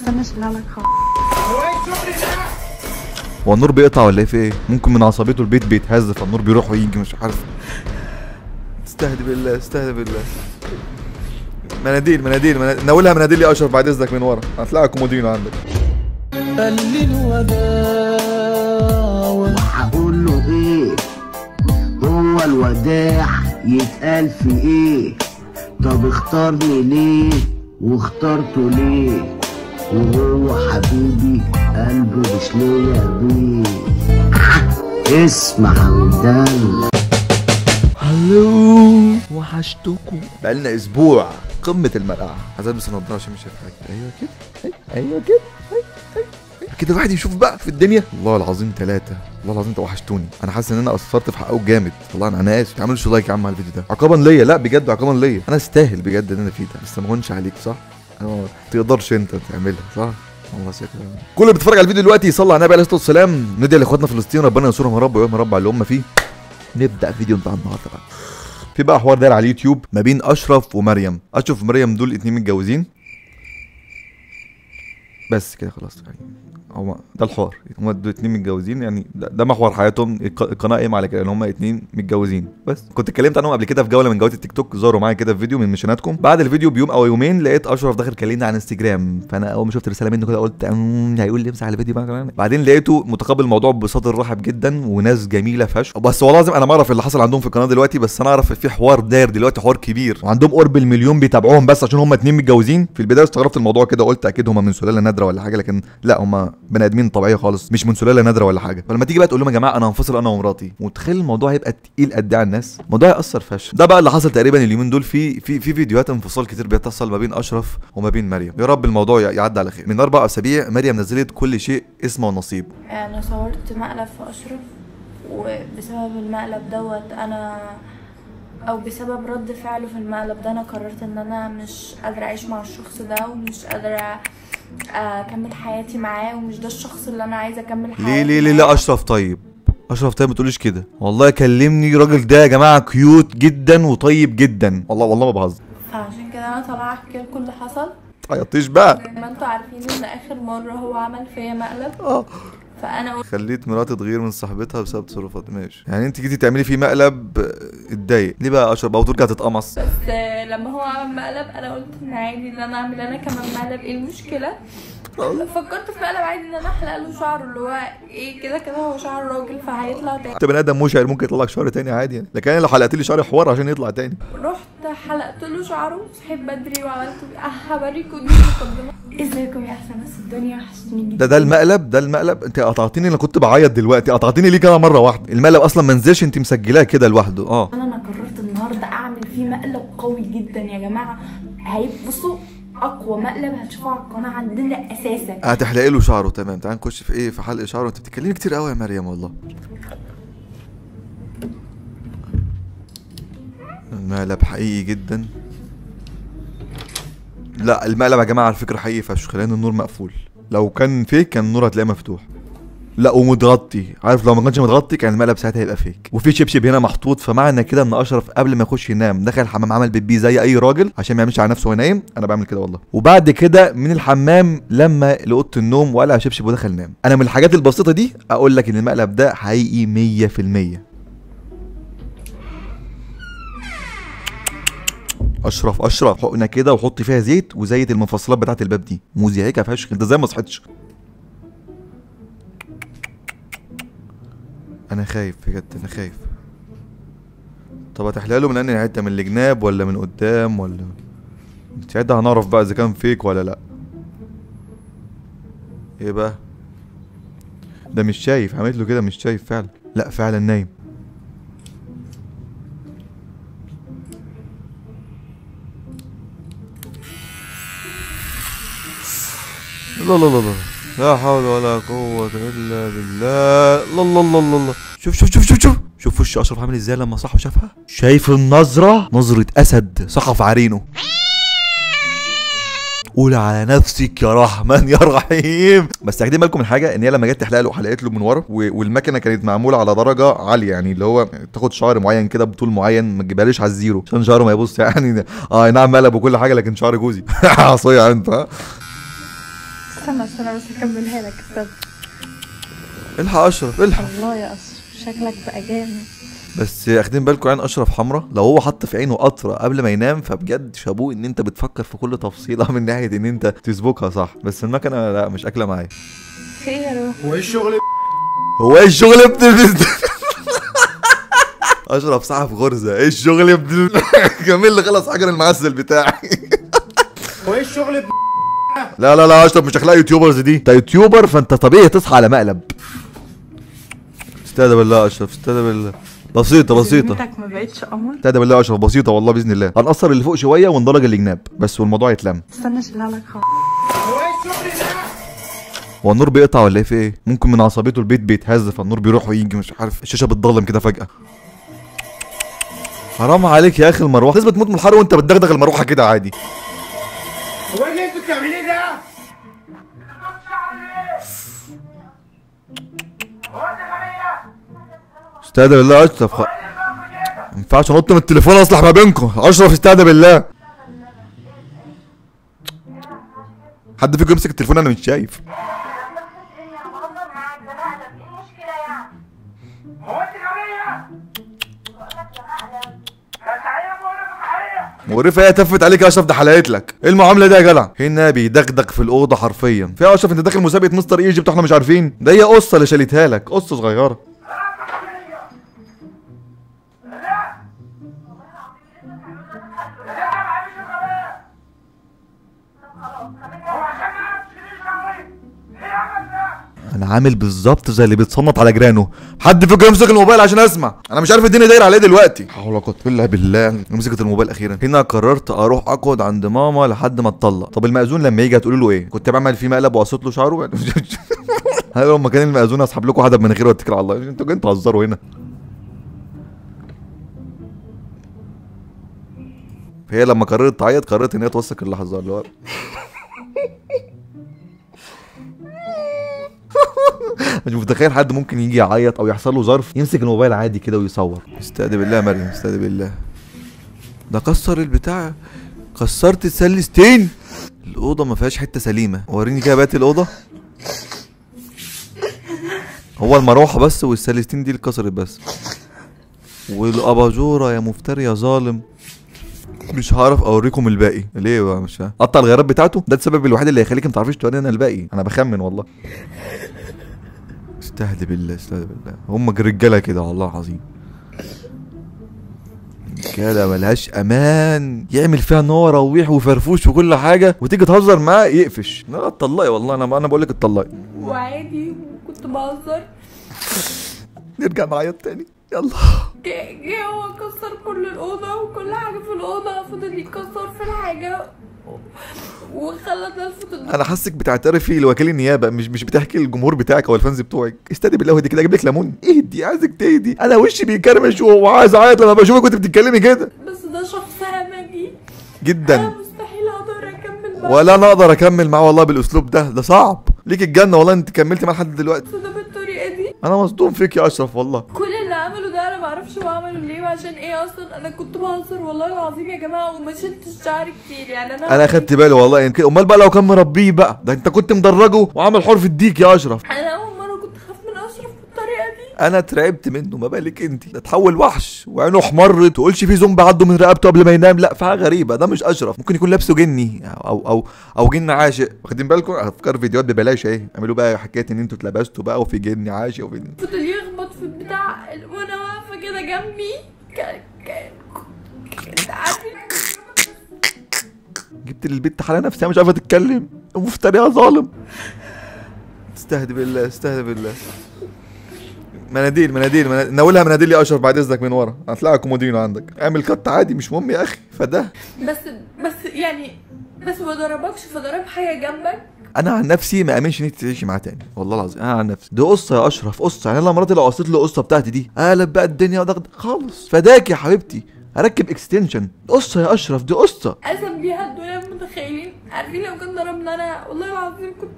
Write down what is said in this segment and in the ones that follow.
استنى اشيلها لك خالص. هو النور بيقطع ولا ايه؟ في ايه؟ ممكن من عصبيته البيت بيتهز فالنور بيروح ويجي مش عارف. استهدي بالله استهدي بالله. مناديل ناولها مناديل يا اشرف بعد اذنك من ورا، هتلاقي كومودينو عندك. قلل الوداع وهقول له ايه؟ هو الوداع يتقال في ايه؟ طب اختارني ليه واخترته ليه؟ وهو حبيبي قلبه مش ليا بيه. اسمع ودان. هلو وحشتكم. بقالنا اسبوع قمه المرقعه. عايز البس النضاره عشان مش شايف حاجه. ايوه كده ايوه كده كده الواحد يشوف بقى في الدنيا. والله العظيم ثلاثة، والله العظيم انت وحشتوني. انا حاسس ان انا قصرت في حقه جامد. والله انا اسف. ما تعملش لايك يا عم على الفيديو ده عقابا ليا. لا بجد عقابا ليا، انا استاهل بجد ان انا فيه ده، بس ما هونش عليك صح؟ انا ما تقدرش انت تعملها صح؟ والله شكرا. كل اللي بيتفرج على الفيديو دلوقتي يصلي على النبي عليه الصلاه والسلام. ندعي لاخواتنا فلسطين ربنا ينصرهم يا رب ويوم رب على اللي هم فيه. نبدا فيديو بتاع النهارده بقى. في بقى حوار داير على اليوتيوب ما بين اشرف ومريم. اشرف ومريم دول اتنين متجوزين بس كده خلاص يعني. هو ده الحوار، هما دول اتنين متجوزين يعني. ده محور حياتهم. القناه قايمه على كده ان هما اتنين متجوزين بس. كنت اتكلمت عنهم قبل كده في جوله من جولات التيك توك، ظهروا معايا كده في فيديو من ميشناتكم. بعد الفيديو بيوم او يومين لقيت اشرف داخل كلمني على انستجرام، فانا اول ما شفت رساله منه كده قلت هيقول لي امسح الفيديو بقى كمان. بعدين لقيته متقبل الموضوع بصدر رحب جدا وناس جميله فشخ. بس والله لازم انا ما اعرف اللي حصل عندهم في القناه دلوقتي، بس انا اعرف في حوار داير دلوقتي، حوار كبير وعندهم قرب المليون بيتابعوهم بس عشان هما اتنين متجوزين. في البدايه استغربت الموضوع كده، قلت اكيد هما من سلاله نادره ولا حاجه، لكن لا هما بني ادمين طبيعيه خالص، مش من سلاله نادره ولا حاجه. فلما تيجي بقى تقول لهم يا جماعه انا هنفصل انا ومراتي، متخيل الموضوع هيبقى تقيل قد ايه على الناس؟ الموضوع هيأثر فشخ. ده بقى اللي حصل تقريبا اليومين دول في فيديوهات انفصال كتير بيتصل ما بين اشرف وما بين مريم. يا رب الموضوع يعدي على خير. من 4 اسابيع مريم نزلت كل شيء اسمه ونصيب. انا صورت مقلب في اشرف، وبسبب المقلب دوت انا او بسبب رد فعله في المقلب ده انا قررت ان انا مش قادره اعيش مع الشخص ده، ومش قادره اكمل حياتي معاه، ومش ده الشخص اللي انا عايزه اكمل حياتي. ليه لا اشرف طيب، اشرف طيب ما تقوليش كده. والله كلمني الراجل ده يا جماعه كيوت جدا وطيب جدا، والله ما بهزر. فعشان كده انا طالعه احكي لكم اللي حصل. تعيطيش بقى. زي ما انتوا عارفين ان اخر مره هو عمل فيا مقلب، فانا خليت مراتي تغير من صاحبتها بسبب تصرفات. ماشي يعني انت جيتي تعملي فيه مقلب اتضايق ليه بقى اشرف او ترجع تتقمص؟ بس لما هو عمل مقلب انا قلت ان عادي ان انا اعمل انا كمان مقلب، ايه المشكله؟ فكرت في مقلب عادي ان انا احلق له شعره، اللي هو ايه كده كده هو شعر راجل فهيطلع تاني. انت بني ادم مشعر ممكن يطلع لك شعر تاني عادي يعني، لكن انا لو حلقت لي شعري حوار عشان يطلع تاني. رحت حلقت له شعره، صحيت بدري وعملت هوريكم دي المقدمه. ازيكم يا احسن ناس الدنيا، وحشتوني جدا. ده المقلب انت قطعتيني. انا كنت بعيط دلوقتي قطعتيني ليه كده مره واحده؟ المقلب اصلا ما نزلش، انت مسجلاه كده لوحده. انا قررت النهارده اعمل فيه مقلب قوي جدا يا جماعه. بصوا اقوى مقلب هتشوفوه على القناه عندنا اساسا. هتحلقي له شعره تمام. تعال نخش في ايه، في حلق شعره. انت بتتكلمي كتير قوي يا مريم والله. المقلب حقيقي جدا. لا المقلب يا جماعه على فكره حقيقي فشخ، لان النور مقفول. لو كان فيك كان النور هتلاقيه مفتوح. لا ومتغطي، عارف لو ما كانش متغطي كان المقلب ساعتها هيبقى فيك. وفي شبشب هنا محطوط، فمعنى كده ان اشرف قبل ما يخش ينام دخل الحمام عمل بيبي زي اي راجل عشان ما يعملش على نفسه وهو نايم. انا بعمل كده والله. وبعد كده من الحمام لما لاوضه النوم وقلع شبشب ودخل نام. انا من الحاجات البسيطه دي اقول لك ان المقلب ده حقيقي 100%. اشرف حقنه كده وحط فيها زيت وزيت المفصلات بتاعه الباب دي مزعجه فشخ. انت ازاي ما صحيتش؟ انا خايف بجد، انا خايف. طب هتحلها له من انهي حته، من الجناب ولا من قدام ولا ساعتها هنعرف بقى اذا كان فيك ولا لا. ايه بقى ده؟ مش شايف، عملت له كده مش شايف فعلا. لا فعلا نايم. لا لا لا لا لا حول ولا قوة إلا بالله. الله الله الله الله. شوف وش أشرف عامل ازاي لما صاحبه شافها. شايف النظرة؟ نظرة أسد سقف عرينه. قول على نفسك يا رحمن يا رحيم. بس تاخدين بالكم من حاجه، ان هي لما جت تحلق له حلقت له من ورا، والمكنه كانت معموله على درجه عاليه، يعني اللي هو تاخد شعر معين كده بطول معين، ما تجيبهاليش على الزيرو عشان شعره ما يبص يعني. نعم مقلب وكل حاجه لكن شعر جوزي. عصيه انت. استنى بس اكملها لك. استنى. الحق اشرف الحق. الله يا اشرف شكلك بقى جامد. بس اخدين بالكم عين اشرف حمراء، لو هو حط في عينه قطره قبل ما ينام فبجد شابوه ان انت بتفكر في كل تفصيله من ناحيه ان انت تسبكها صح. بس المكنه لا مش اكله معايا. في ايه يا روح؟ هو ايه الشغل؟ هو ايه الشغل ابن اشرف صاحب غرزه. ايه الشغل ابن كمل اللي خلص حجر المعسل بتاعي. هو ايه الشغل؟ لا اشرف مش اخلاق يوتيوبرز دي. انت يوتيوبر فانت طبيعي تصحى على مقلب. استهدى بالله يا اشرف استهدى بالله. بسيطة ذمتك ما بقتش قمر. استهدى بالله يا اشرف بسيطة والله باذن الله. هنقصر اللي فوق شوية وندرج الجناب بس والموضوع يتلم. استنى اشيلها لك خالص. هو ايه الشغل ده؟ هو النور بيقطع ولا ايه في ايه؟ ممكن من عصبيته البيت بيتهز فالنور بيروح ويجي مش عارف. الشاشة بتضلم كده فجأة. حرام عليك يا اخي المروحة. لازم تموت من الحر وانت بتدغدغ المروحة كده عادي. هو ايه اللي انتوا بتعمليه ده؟ استهدى بالله يا اشرف. ما ينفعش انط من التليفون اصلح ما بينكم. اشرف استهدى بالله. حد فيكم يمسك التليفون انا مش شايف. مقرفة ايه تفت عليك يا اشرف ده حلقت لك. ايه المعاملة دي يا جدع؟ هنا بيدغدغ في الأوضة حرفيا. في يا اشرف انت داخل مسابقة مستر ايجيبت احنا مش عارفين؟ ده هي قصة اللي شالتها لك، قصة صغيرة. انا عامل بالظبط زي اللي بيتصنط على جيرانه. حد فيكم يمسك الموبايل عشان اسمع. انا مش عارف الدنيا دايره على ايه دلوقتي. حول ولا قوه الا بالله. مسكت الموبايل اخيرا. هنا قررت اروح اقعد عند ماما لحد ما اتطلق. طب المأذون لما يجي هتقولوا له ايه؟ كنت بعمل فيه مقلب وقصيت له شعره. هل لو مكان المأذون اسحب لكم حدب مناخير واتكل على الله؟ انتوا جايين تهزروا هنا. هي لما قررت تعيط قررت ان هي توثق اللحظه اللي هو مش متخيل حد ممكن يجي يعيط او يحصل له ظرف يمسك الموبايل عادي كده ويصور. استهدى بالله يا مريم استهدى بالله. ده كسر البتاع. كسرت السلستين. الاوضه ما فيهاش حته سليمه. وريني كده بقت الاوضه. هو المروحه بس والسلستين دي اللي اتكسرت بس. والاباجوره يا مفتري يا ظالم. مش هعرف اوريكم الباقي. ليه بقى مش ها؟ قطع الغيارات بتاعته. ده السبب الوحيد اللي هيخليك ما تعرفيش تورينا الباقي. انا بخمن والله. استهدى بالله استهدى بالله. هم رجاله كده والله العظيم. رجاله ملهاش امان. يعمل فيها ان هو رويح وفرفوش وكل حاجه وتيجي تهزر معاه يقفش. لا اتطلقي والله. انا بقول لك اتطلقي. وعادي كنت بهزر. نرجع نعيط تاني يلا. جه هو كسر كل الأوضة وكل حاجة في الأوضة. فضل يكسر في الحاجة وخلى تلفت. انا حاسك بتعترفي لوكيل النيابه مش بتحكي للجمهور بتاعك او الفانز بتوعك. استهدي بالله ودي كده اجيب لك ليمون. اهدي عايزك تهدي. انا وشي بيكرمش وعايز اعيط لما بشوفك وانت بتتكلمي كده. بس ده شخص همجي جدا. انا مستحيل اقدر اكمل معاه. ولا انا اقدر اكمل معاه والله بالاسلوب ده صعب. ليك الجنه والله انت كملتي معاه لحد دلوقتي. بس ده بالطريقة دي. انا مصدوم فيك يا اشرف والله. كل اللي عمله ده انا معرفش هو عمله ليه وعشان ايه اصلا. انا كنت بهزر والله العظيم يا جماعه وما شلتش شعري كتير يعني. انا خدت بالي والله. يعني امال بقى لو كان مربيه بقى ده انت كنت مدرجه وعامل حرف الديك يا اشرف. انا اول مره كنت خاف من اشرف بالطريقه دي. انا اترعبت منه ما بالك انت. ده اتحول وحش وعينه احمرت تقولش في زومبي عضه من رقبته قبل ما ينام. لا في حاجه غريبه. ده مش اشرف. ممكن يكون لابسه جني او جن عاشق. واخدين بالكم؟ افكار فيديوهات ببلاش اهي. اعملوا بقى حكايه ان انتوا اتلبستوا بقى وفي جن عاشق وفي فضل يخبط في البتاع وانا واقفه كده جنبي. كنت عارفه. جبت للبت حاله نفسها مش عارفه تتكلم ومفتريها ظالم. استهدي بالله استهدي بالله. مناديل ناولها مناديل يا اشرف بعد اذنك من ورا. هتلاقي كومودينو عندك. اعمل كت عادي مش مهم يا اخي. فده بس يعني بس ما ضربكش فضرب حاجه جنبك. انا عن نفسي ما امنش ان انت تعيشي معاه تاني والله العظيم. انا عن نفسي دي قصه يا اشرف قصه. يعني انا مراتي لو قصيت له القصه بتاعتي دي قلب بقى الدنيا ودغدغ خالص. فداك يا حبيبتي اركب اكستنشن. قصه يا اشرف دي قصه. قسم بيها الدنيا متخيلين. عارفين لو كان ضربنا انا والله العظيم كنت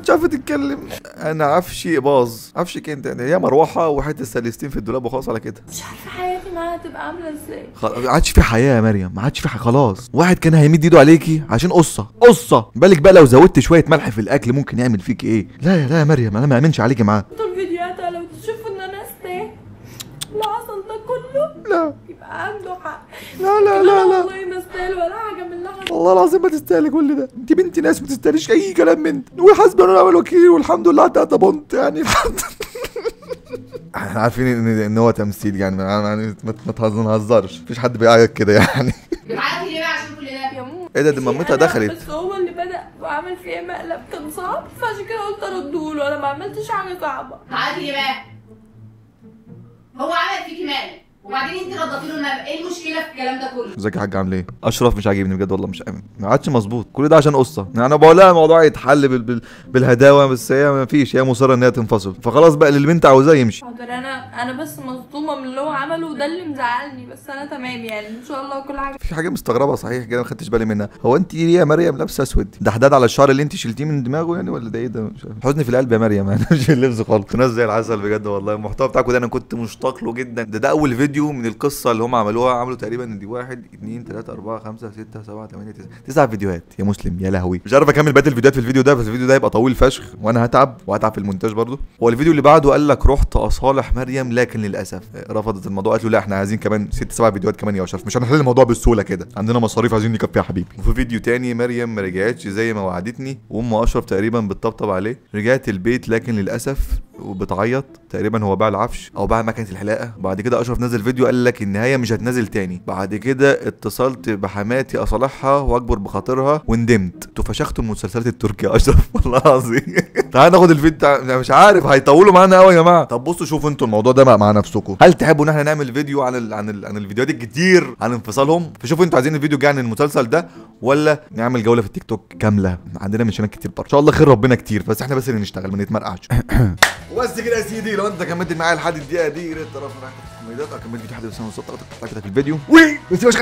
مش عارفه تتكلم. انا عفشي باظ. عفشك انت يعني هي مروحه وحته السلستين في الدولاب وخلاص على كده. مش عارفه حياتي معاها هتبقى عامله ازاي. ما عادش في حياه يا مريم، ما عادش في خلاص. واحد كان هيمد ايده عليكي عشان قصه بالك بقى لو زودت شويه ملح في الاكل ممكن يعمل فيك ايه. لا يا مريم انا ما امنش عليكي معاه. طول الفيديوهات لو تشوفوا ان انا استاهل اللي حصل ده كله لا يبقى عنده حق. لا والله ما استاهل ولا حاجه من اللي حصل. والله العظيم ما تستاهلي كل ده. انت بنت ناس ما تستاهليش اي كلام من ده. وحسبي الله ونعم الوكيل والحمد لله على بونت يعني الحمد احنا عارفين ان هو تمثيل يعني ما نهزرش. مفيش حد بيعيط كده يعني. بتعيطي ليه بقى عشان كل ده؟ يا ماما ايه ده؟ دي مامتها دخلت. بس هو اللي بدأ وعمل فيها مقلب كان صعب فعشان كده قلت اردهوله. انا ما عملتش حاجه صعبه. بتعيطي ليه بقى؟ هو عمل فيكي مقلب وبعدين انت رديتي له المقلب، ايه المشكله في الكلام ده كله؟ ازيك يا حاج عامل ايه؟ اشرف مش عاجبني بجد والله، مش ما عادش مظبوط. كل ده عشان قصه يعني. انا بقول لها الموضوع يتحل بالهداوه بس هي ما فيش، هي مصره ان هي تنفصل. فخلاص بقى اللي البنت عاوزاه يمشي. حاضر. انا بس مصدومه من اللي هو عمله وده اللي مزعلني. بس انا تمام يعني ان شاء الله كل حاجه. في حاجه مستغربه صحيح كده ما خدتش بالي منها. هو انت ليه يا مريم لابسه اسود؟ ده حداد على الشعر اللي انت شلتيه من دماغه يعني ولا ده ايه ده؟ مش حزن في القلب يا مريم يعني. مش اللبس خالص. ناس زي العسل بجد والله. المحتوى بتاعكم ده انا كنت مشتاق له جدا. ده اول فيديو من القصه اللي هم عملوا تقريبا دي 1 2 3 4 5 6 7 8 9 فيديوهات يا مسلم يا لهوي. مش عارف اكمل بقيه الفيديوهات في الفيديو ده، بس الفيديو ده هيبقى طويل فشخ وانا هتعب في المونتاج برضه. هو الفيديو اللي بعده قال لك رحت اصالح مريم لكن للاسف رفضت الموضوع. قالت له لا احنا عايزين كمان 6 7 فيديوهات كمان يا اشرف، مش هنحل الموضوع بالسهوله كده، عندنا مصاريف عايزين نكفيها يا حبيبي. وفي فيديو تاني مريم ما رجعتش زي ما وعدتني وام اشرف تقريبا بتطبطب عليه. رجعت البيت لكن للاسف وبتعيط. تقريبا هو باع العفش او باع مكنه الحلاقه. بعد كده اشرف نزل فيديو قال لك النهايه مش هتنزل تاني. بعد كده اتصلت بحماتي اصالحها واكبر بخاطرها وندمت. انتوا فشختوا المسلسلات التركيه يا اشرف والله العظيم. تعال ناخد الفيديو. مش عارف هيطولوا معانا قوي يا جماعه. طب بصوا شوفوا انتوا الموضوع ده مع نفسكم. هل تحبوا ان احنا نعمل فيديو عن الفيديوهات الكتير عن انفصالهم؟ فشوفوا انتوا عايزين الفيديو جاي عن المسلسل ده ولا نعمل جوله في التيك توك كامله؟ عندنا منشنات كتير برضه ان شاء الله. خير ربنا كتير بس احنا بس اللي نشتغل ما نتمرقعش. وبس كده يا سيدي. لو انت كملت معايا لحد الدقيقه دي يا ريت تعرف كملت فيديو لحد بس انا وصلت في الفيديو. بس مش